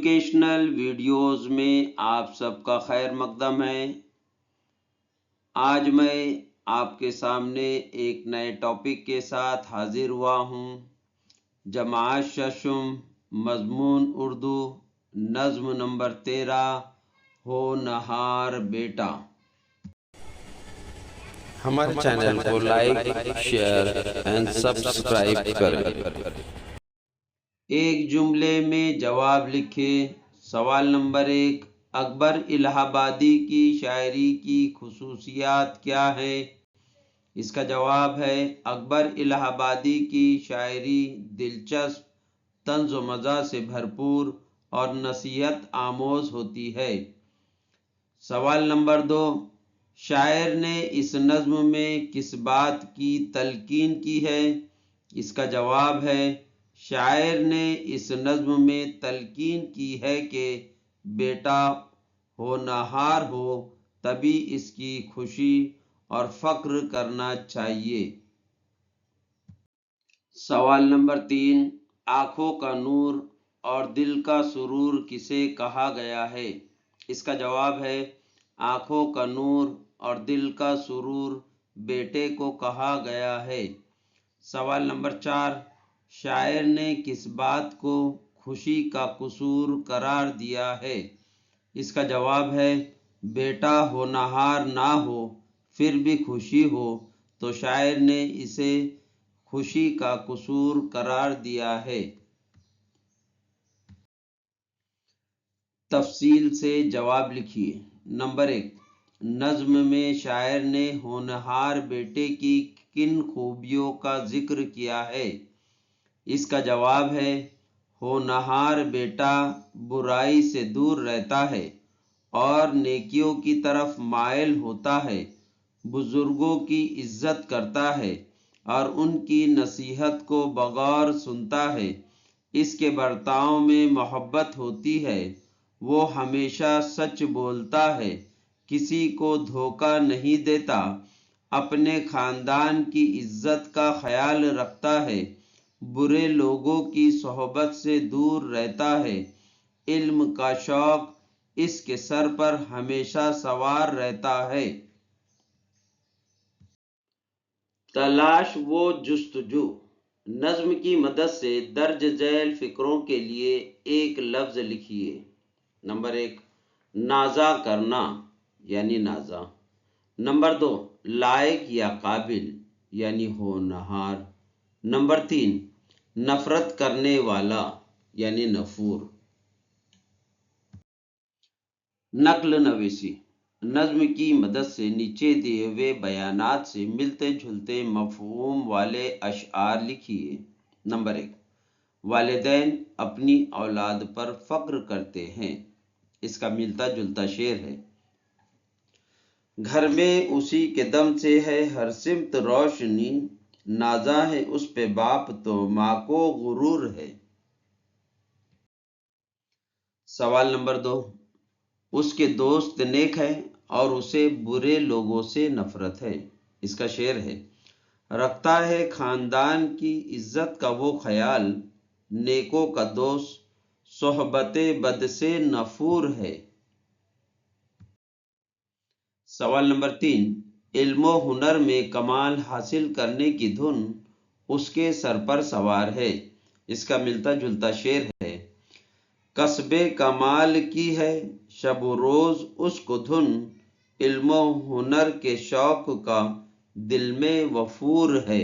Educational videos میں آپ سب کا خیر مقدم ہے۔ آج میں آپ کے سامنے ایک نئے ٹاپک کے ساتھ حاضر ہوا ہوں۔ جماعت ششم، مضمون اردو، نظم نمبر 13، ہونہار بیٹا۔ ہمارے چینل کو لائک، شیئر اینڈ سبسکرائب کریں۔ ایک جملے میں جواب لکھے۔ سوال نمبر 1، اکبر الہ آبادی کی شاعری کی خصوصیات کیا ہے؟ اس کا جواب ہے اکبر الہ آبادی کی شاعری دلچسپ، طنز و مزاح سے بھرپور اور نصیحت آموز ہوتی ہے۔ سوال نمبر 2، شاعر نے اس نظم میں کس بات کی تلقین کی ہے؟ اس کا جواب ہے شاعر نے اس نظم میں تلقین کی ہے کہ بیٹا ہونہار ہو تبھی اس کی خوشی اور فخر کرنا چاہیے۔ سوال نمبر 3، آنکھوں کا نور اور دل کا سرور کسے کہا گیا ہے؟ اس کا جواب ہے آنکھوں کا نور اور دل کا سرور بیٹے کو کہا گیا ہے۔ سوال نمبر 4، شاعر نے کس بات کو خوشی کا قصور قرار دیا ہے؟ اس کا جواب ہے بیٹا ہونہار نہ ہو پھر بھی خوشی ہو تو شاعر نے اسے خوشی کا قصور قرار دیا ہے۔ تفصیل سے جواب لکھیے۔ نمبر 1، نظم میں شاعر نے ہونہار بیٹے کی کن خوبیوں کا ذکر کیا ہے؟ اس کا جواب ہے ہونہار بیٹا برائی سے دور رہتا ہے اور نیکیوں کی طرف مائل ہوتا ہے، بزرگوں کی عزت کرتا ہے اور ان کی نصیحت کو بغور سنتا ہے۔ اس کے برتاؤ میں محبت ہوتی ہے، وہ ہمیشہ سچ بولتا ہے، کسی کو دھوکہ نہیں دیتا، اپنے خاندان کی عزت کا خیال رکھتا ہے، برے لوگوں کی صحبت سے دور رہتا ہے، علم کا شوق اس کے سر پر ہمیشہ سوار رہتا ہے۔ تلاش و جستجو۔ نظم کی مدد سے درج ذیل فقروں کے لیے ایک لفظ لکھیے۔ نمبر 1، نازا کرنا یعنی نازا۔ نمبر 2، لائق یا قابل یعنی ہونہار۔ نمبر 3، نفرت کرنے والا یعنی نفور۔ نقل نویسی۔ نظم کی مدد سے نیچے دیے ہوئے بیانات سے ملتے جلتے مفہوم والے اشعار لکھیے۔ نمبر 1، والدین اپنی اولاد پر فخر کرتے ہیں۔ اس کا ملتا جلتا شعر ہے۔ گھر میں اسی کے دم سے ہے ہر سمت روشنی، نازا ہے اس پہ باپ تو ماں کو غرور ہے۔ سوال نمبر 2، اس کے دوست نیک ہے اور اسے برے لوگوں سے نفرت ہے۔ اس کا شعر ہے، رکھتا ہے خاندان کی عزت کا وہ خیال، نیکوں کا دوست صحبت بد سے نفور ہے۔ سوال نمبر 3، علم و ہنر میں کمال حاصل کرنے کی دھن اس کے سر پر سوار ہے۔ اس کا ملتا جلتا شعر ہے، کسب کمال کی ہے شب و روز اس کو دھن، علم و ہنر کے شوق کا دل میں وفور ہے۔